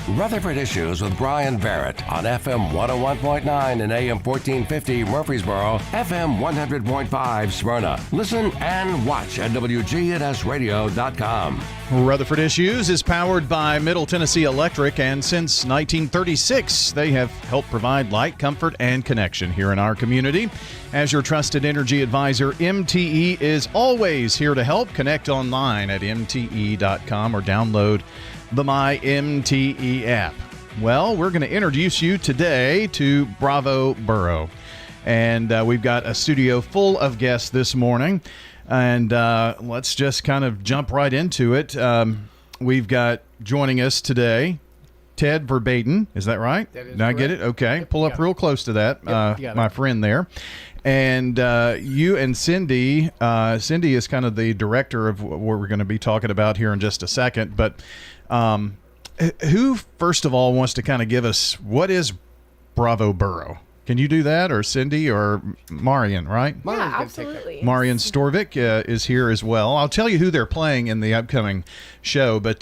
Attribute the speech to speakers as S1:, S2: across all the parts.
S1: Rutherford Issues with Brian Barrett on FM 101.9 and AM 1450 Murfreesboro, FM 100.5 Smyrna. Listen and watch at wgnsradio.com.
S2: Rutherford Issues is powered by Middle Tennessee Electric, and since 1936, they have helped provide light, comfort, and connection here in our community. As your trusted energy advisor, MTE is always here to help. Connect online at mte.com or download the My MTE app. Well, we're going to introduce you today to Bravo Borough, and we've got a studio full of guests this morning. And let's just kind of jump right into it. We've got joining us today, Ted Verbaden. Is that right?
S3: That is
S2: Did I get
S3: correct.
S2: it? Okay.
S3: Yep,
S2: Pull up real close to that, my friend there. And you and Cindy. Cindy is kind of the director of what we're going to be talking about here in just a second. But who, first of all, wants to kind of give us what is Bravo Borough? Can you do that, or Cindy, or Marian, right?
S3: Marian's
S4: Yeah,
S3: gonna take that.
S4: absolutely.
S2: Marian Storvik is here as well. I'll tell you who they're playing in the upcoming show, but,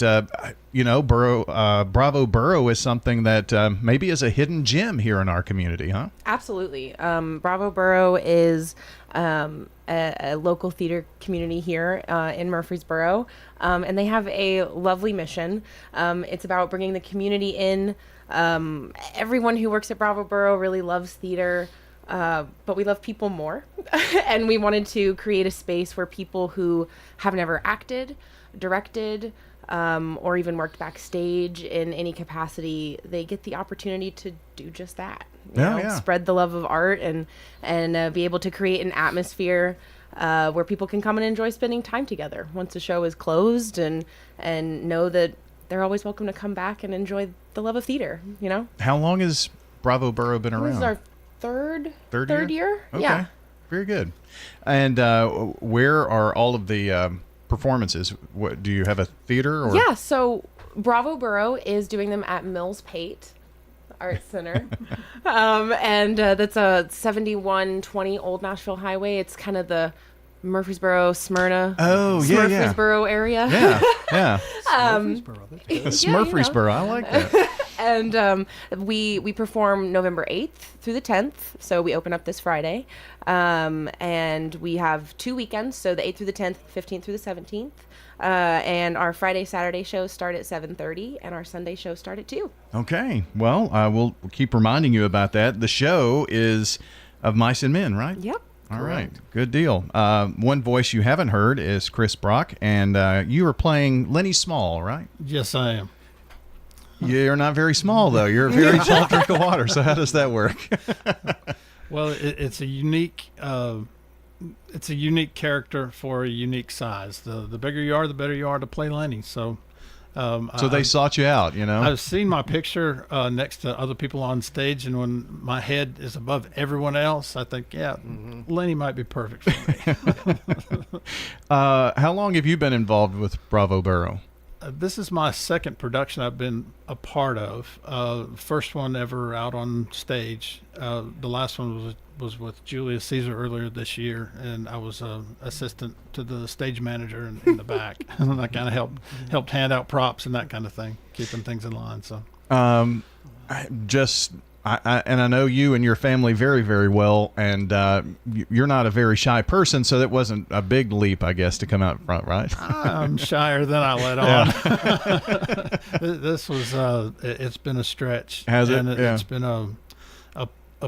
S2: Bravo Borough is something that maybe is a hidden gem here in our community, huh?
S4: Absolutely. Bravo Borough is a local theater community here in Murfreesboro, and they have a lovely mission. It's about bringing the community in. Everyone who works at Bravo Borough really loves theater, but we love people more. And we wanted to create a space where people who have never acted, directed, or even worked backstage in any capacity, they get the opportunity to do just that. You know, spread the love of art and be able to create an atmosphere where people can come and enjoy spending time together once the show is closed, and know that they're always welcome to come back and enjoy the love of theater, you know?
S2: How long has Bravo Borough been around?
S4: This is our third year.
S2: Okay.
S4: Yeah.
S2: Very good. And where are all of the performances? What, do you have a theater? Or?
S4: Yeah, so Bravo Borough is doing them at Mills Pate Arts Center. And that's a 7120 Old Nashville Highway. It's kind of the Murfreesboro, Smyrna, Murfreesboro area.
S2: Yeah.
S3: Murfreesboro, that's good.
S2: Smurfreesboro, I like that.
S4: And we perform November 8th through the 10th, so we open up this Friday. And we have 2 weekends, so the 8th through the 10th, 15th through the 17th. And our Friday, Saturday shows start at 7:30, and our Sunday shows start at 2.
S2: Okay. Well, we'll keep reminding you about that. The show is Of Mice and Men, right?
S4: Yep.
S2: All right. Good deal. One voice you haven't heard is Chris Brock, and you are playing Lenny Small, right?
S3: Yes, I am.
S2: You're not very small, though. You're a very tall drink of water, so how does that work?
S3: Well, it's a unique character for a unique size. The bigger you are, the better you are to play Lenny. So
S2: They sought you out, you know?
S3: I've seen my picture next to other people on stage, and when my head is above everyone else, I think, Lenny might be perfect for me.
S2: How long have you been involved with Bravo Borough?
S3: This is my second production I've been a part of. First one ever out on stage. The last one was with Julius Caesar earlier this year, and I was assistant to the stage manager in the back. And I kind of helped hand out props and that kind of thing, keeping things in line. So,
S2: and I know you and your family very, very well, and you're not a very shy person, so that wasn't a big leap, I guess, to come out front, right?
S3: I'm shyer than I let on. This was it's been a stretch.
S2: Has it?
S3: And
S2: Yeah.
S3: It's been a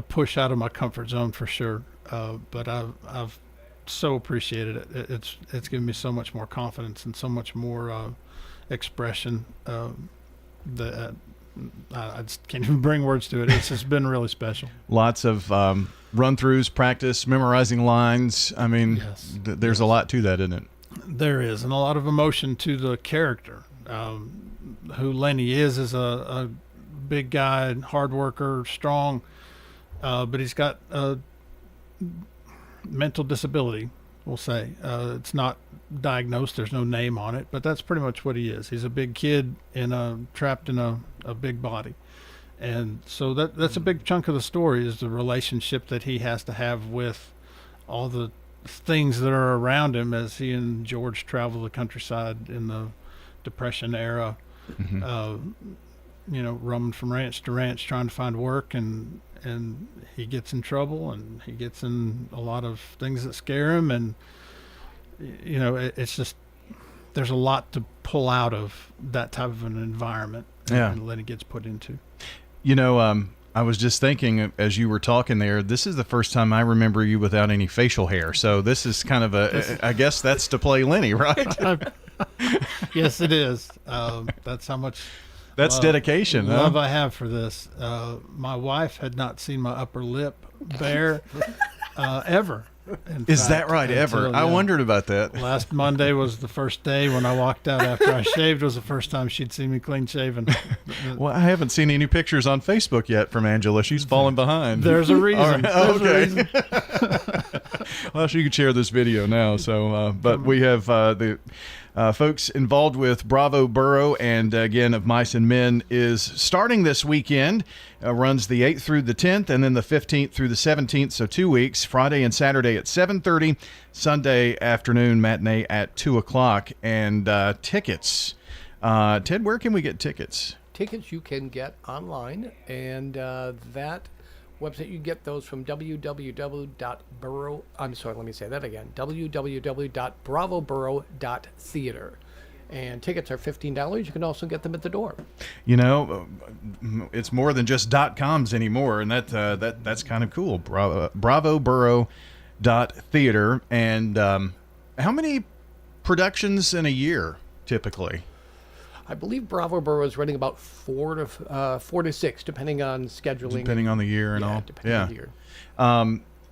S3: push out of my comfort zone for sure. But I've so appreciated it. It's given me so much more confidence and so much more expression that I just can't even bring words to it. It's just been really special.
S2: Lots of run-throughs, practice, memorizing lines. I mean,
S3: Yes.
S2: There's a lot to that, isn't it?
S3: There is, and a lot of emotion to the character. Who Lenny is a big guy, hard worker, strong, but he's got a mental disability, we'll say. It's not diagnosed, there's no name on it, but that's pretty much what he is. He's a big kid trapped in a big body. And so that's a big chunk of the story, is the relationship that he has to have with all the things that are around him as he and George travel the countryside in the Depression era.
S2: Mm-hmm.
S3: roaming from ranch to ranch trying to find work, and he gets in trouble, and he gets in a lot of things that scare him, and it's just, there's a lot to pull out of that type of an environment and Lenny gets put into.
S2: I was just thinking as you were talking there, this is the first time I remember you without any facial hair. So this is kind of I guess that's to play Lenny, right?
S3: Yes, it is. That's how much
S2: dedication.
S3: Love I have for this. My wife had not seen my upper lip bare ever.
S2: Is that right? Ever? I wondered about that.
S3: Last Monday was the first day when I walked out after I shaved. Was the first time she'd seen me clean shaven.
S2: Well, I haven't seen any pictures on Facebook yet from Angela. She's falling behind.
S3: There's a reason.
S2: Right. Okay. Well, she could share this video now. So, but we have the folks involved with Bravo Borough and again of Mice and Men is starting this weekend. Runs the 8th through the 10th and then the 15th through the 17th, so 2 weeks, Friday and Saturday at 7:30, Sunday afternoon matinee at 2 o'clock. And tickets. Ted, where can we get tickets?
S5: Tickets you can get online, and that website, you get those from www.bravoborough.theater. And tickets are $15. You can also get them at the door.
S2: It's more than just .coms anymore, and that's kind of cool. Bravoborough.theater. And how many productions in a year typically?
S5: I believe Bravo Borough is running about 4 to 6, depending on scheduling.
S2: Depending on the year and all.
S5: Depending on the year.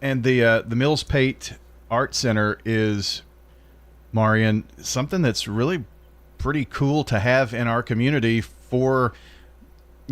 S2: And the Mills Pate Art Center is, Marian, something that's really pretty cool to have in our community for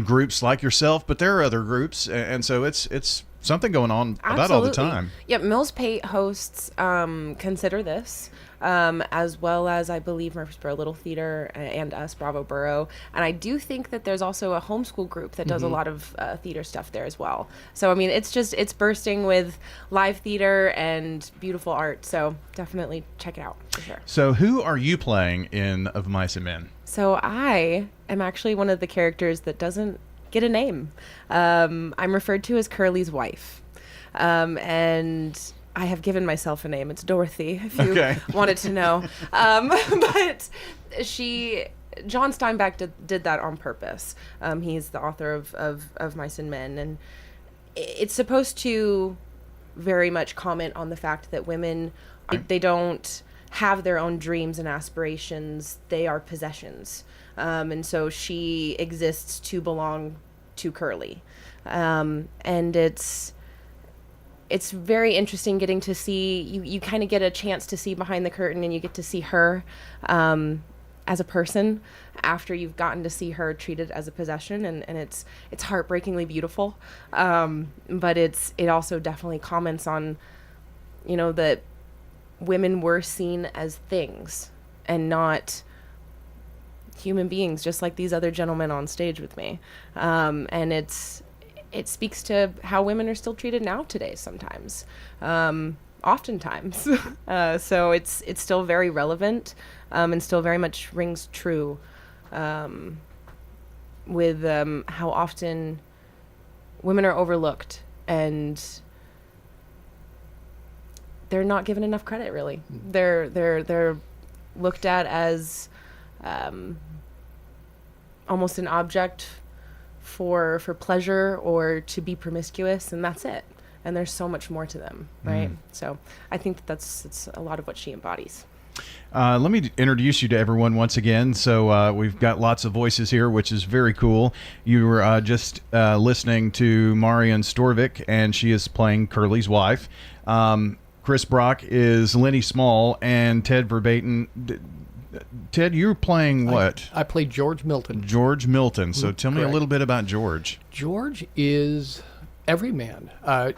S2: groups like yourself, but there are other groups, and so it's something going on about all the time.
S4: Yep, Mills Pate hosts Consider This, as well as I believe Murfreesboro Little Theater and us, Bravo Borough. And I do think that there's also a homeschool group that does a lot of theater stuff there as well. So, I mean, it's bursting with live theater and beautiful art. So definitely check it out for sure.
S2: So who are you playing in Of Mice and Men?
S4: So I am actually one of the characters that doesn't get a name. I'm referred to as Curly's wife. And I have given myself a name. It's Dorothy, if you wanted to know. But John Steinbeck did that on purpose. He's the author of Mice and Men. And it's supposed to very much comment on the fact that women, they don't have their own dreams and aspirations. They are possessions. And so she exists to belong to Curly. And it's very interesting getting to see, you kind of get a chance to see behind the curtain, and you get to see her as a person after you've gotten to see her treated as a possession, and it's heartbreakingly beautiful. But it also definitely comments on, that women were seen as things and not human beings, just like these other gentlemen on stage with me. And it speaks to how women are still treated now today sometimes, oftentimes. So it's still very relevant, and still very much rings true with how often women are overlooked and they're not given enough credit, really. They're looked at as almost an object for pleasure or to be promiscuous, and that's it. And there's so much more to them, right? So I think that's a lot of what she embodies.
S2: Let me introduce you to everyone once again. So we've got lots of voices here, which is very cool. You were just listening to Marian Storvik, and she is playing Curly's wife. Chris Brock is Lenny Small, and Ted Verbaten. Ted, you're playing what?
S5: I play George Milton.
S2: George Milton. So tell me a little bit about George.
S5: George is every man. I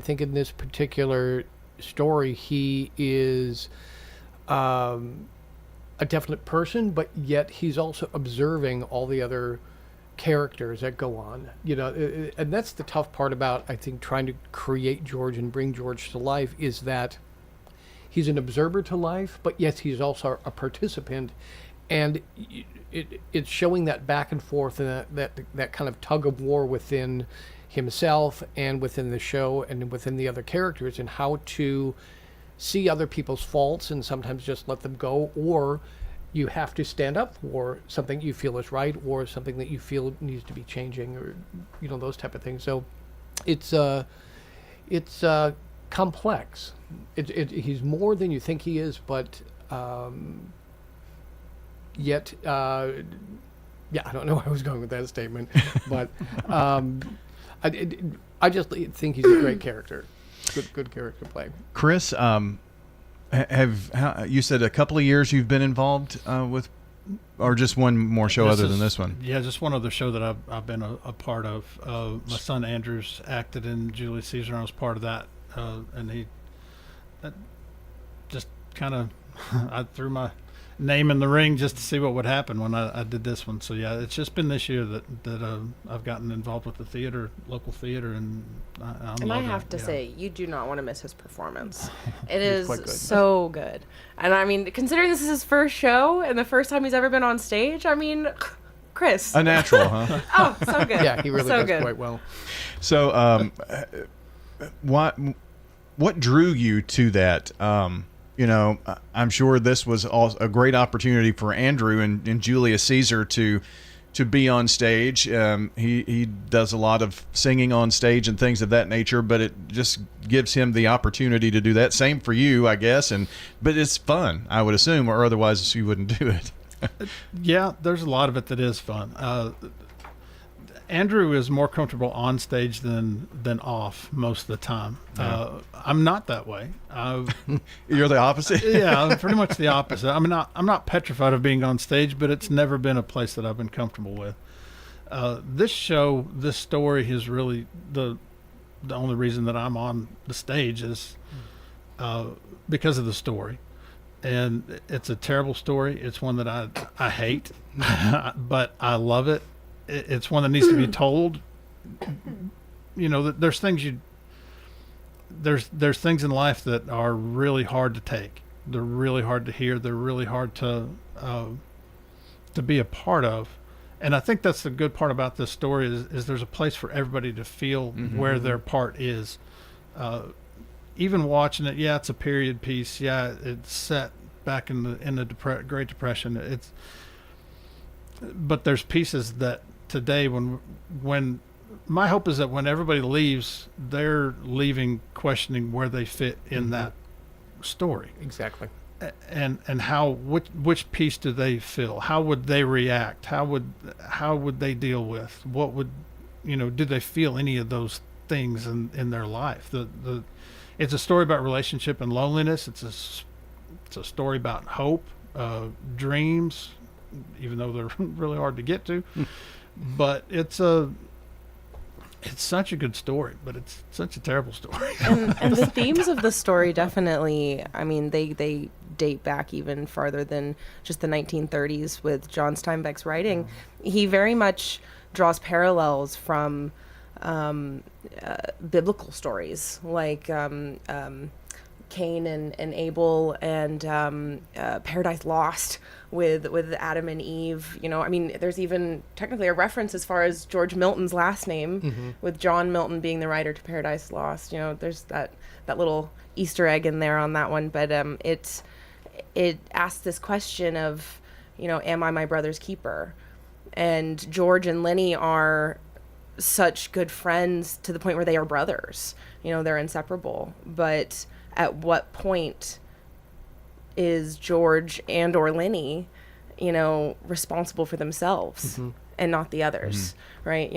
S5: think in this particular story, he is a definite person, but yet he's also observing all the other characters that go on. And that's the tough part about, I think, trying to create George and bring George to life, is that he's an observer to life, but yes, he's also a participant and it's showing that back and forth and that kind of tug of war within himself and within the show and within the other characters, and how to see other people's faults and sometimes just let them go, or you have to stand up for something you feel is right or something that you feel needs to be changing, or those type of things. So it's complex. He's more than you think he is, but yet I don't know where I was going with that statement, but I just think he's a great character. Good character play.
S2: Chris, you said a couple of years you've been involved with, or just one more show than this one?
S3: Yeah, just one other show that I've been a part of. My son Andrew's acted in Julius Caesar, and I was part of that. And he just kind of, I threw my name in the ring just to see what would happen when I did this one. So yeah, it's just been this year that I've gotten involved with the local theater, and I
S4: have to say, you do not want to miss his performance. It is so good. And I mean, considering this is his first show and the first time he's ever been on stage, I mean, Chris.
S2: A natural, huh?
S4: Oh, so good.
S5: Yeah, he really does quite well.
S2: So, what drew you to that? I'm sure this was a great opportunity for Andrew and Julius Caesar to be on stage. He does a lot of singing on stage and things of that nature, but it just gives him the opportunity to do that. Same for you, I guess. But it's fun, I would assume, or otherwise you wouldn't do it.
S3: Yeah, there's a lot of it that is fun. Andrew is more comfortable on stage than off most of the time. I'm not that way.
S2: You're the opposite?
S3: Yeah, I'm pretty much the opposite. I'm not petrified of being on stage, but it's never been a place that I've been comfortable with. This story is really the only reason that I'm on the stage is because of the story. And it's a terrible story. It's one that I hate, but I love it. It's one that needs to be told. There's things there's things in life that are really hard to take. They're really hard to hear. They're really hard to be a part of. And I think that's the good part about this story is there's a place for everybody to feel where their part is. Even watching it, yeah, it's a period piece. Yeah, it's set back in the Great Depression. But there's pieces that today when my hope is that when everybody leaves, they're leaving questioning where they fit in that story.
S5: Exactly.
S3: And how which piece do they fill? How would they react? How would they deal with? What would did they feel any of those things in their life? It's a story about relationship and loneliness. It's a story about hope, dreams, even though they're really hard to get to. But it's such a good story, but it's such a terrible story.
S4: and the themes of the story definitely, I mean, they date back even farther than just the 1930s with John Steinbeck's writing. He very much draws parallels from biblical stories like Cain and Abel and Paradise Lost with Adam and Eve. I mean, there's even technically a reference as far as George Milton's last name with John Milton being the writer to Paradise Lost. There's that little Easter egg in there on that one. But it asks this question of, am I my brother's keeper? And George and Lenny are such good friends to the point where they are brothers. They're inseparable. But at what point is George and or Lenny, responsible for themselves and not the others, right?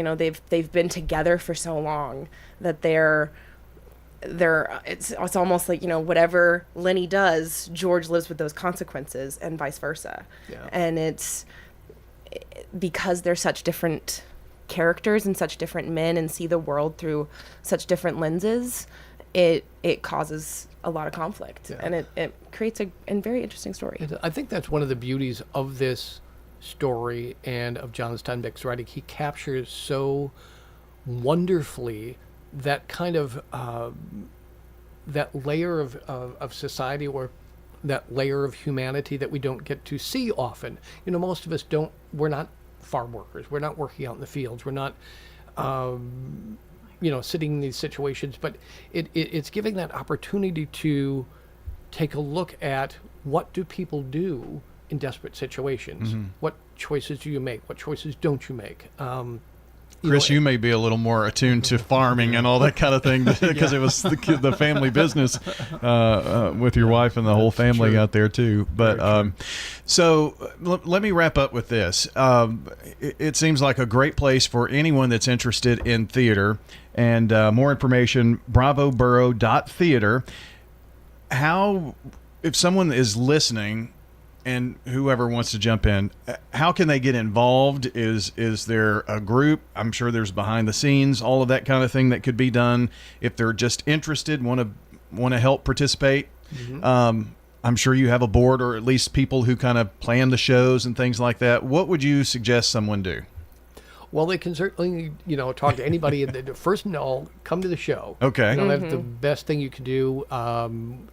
S4: They've been together for so long that it's almost like, whatever Lenny does, George lives with those consequences and vice versa. Yeah. And it's because they're such different characters and such different men and see the world through such different lenses, it causes a lot of conflict, and it creates a very interesting story.
S5: I think that's one of the beauties of this story and of John Steinbeck's writing. He captures so wonderfully that kind of that layer of society or that layer of humanity that we don't get to see often. You know, most of us don't. We're not farm workers. We're not working out in the fields. We're not, sitting in these situations. But it's giving that opportunity to take a look at what do people do in desperate situations. What choices do you make? What choices don't you make?
S2: Chris, you may be a little more attuned to farming and all that kind of thing because it was the family business with your wife and the whole family out there too. But so let me wrap up with this. It seems like a great place for anyone that's interested in theater. And more information, bravoborough.theater. How, if someone is listening and whoever wants to jump in, how can they get involved? Is there a group? I'm sure there's behind the scenes, all of that kind of thing that could be done if they're just interested, want to help participate. I'm sure you have a board or at least people who kind of plan the shows and things like that. What would you suggest someone do?
S5: Well, they can certainly, talk to anybody. First of all, come to the show.
S2: Okay.
S5: That's the best thing you can do.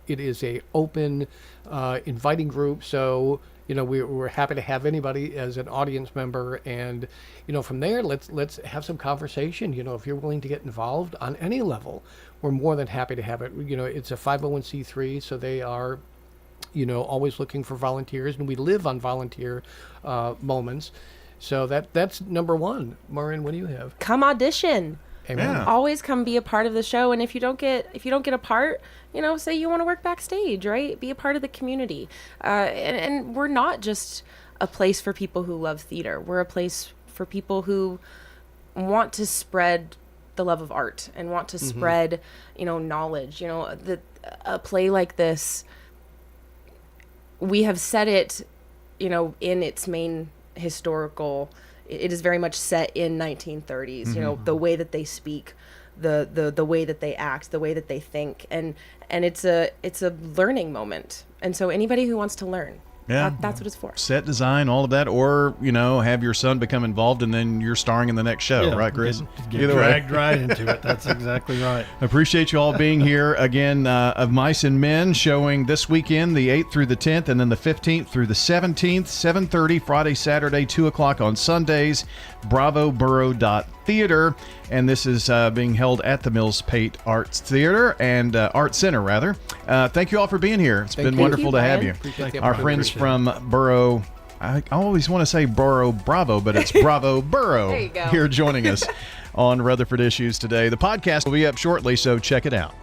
S5: It is a open, inviting group. So, we're happy to have anybody as an audience member. And, from there, let's have some conversation. If you're willing to get involved on any level, we're more than happy to have it. It's a 501c3, so they are, always looking for volunteers. And we live on volunteer moments. So that's number one. Maureen, what do you have?
S4: Come audition.
S5: Amen.
S2: Yeah.
S4: Always come be a part of the show. And if you don't get a part, say you want to work backstage, right? Be a part of the community. And we're not just a place for people who love theater. We're a place for people who want to spread the love of art and want to spread, knowledge. A play like this, we have set it, in its main historical, it is very much set in 1930s. The way that they speak, the way that they act, the way that they think, and it's a learning moment. And so anybody who wants to learn, that's what it's for.
S2: Set design, all of that, or have your son become involved and then you're starring in the next show, right, Chris?
S3: Get dragged right into it. That's exactly right.
S2: Appreciate you all being here again. Of Mice and Men showing this weekend, the 8th through the 10th, and then the 15th through the 17th, 7:30 Friday, Saturday, 2 o'clock on Sundays. Bravoborough.theater, and this is being held at the Mills Pate Arts Theater and Art Center, rather. Thank you all for being here. It's been wonderful to have you. Our friends from Borough, I always want to say Borough Bravo, but it's Bravo Borough.
S4: There you go.
S2: Here joining us on Rutherford Issues today. The podcast will be up shortly, so check it out.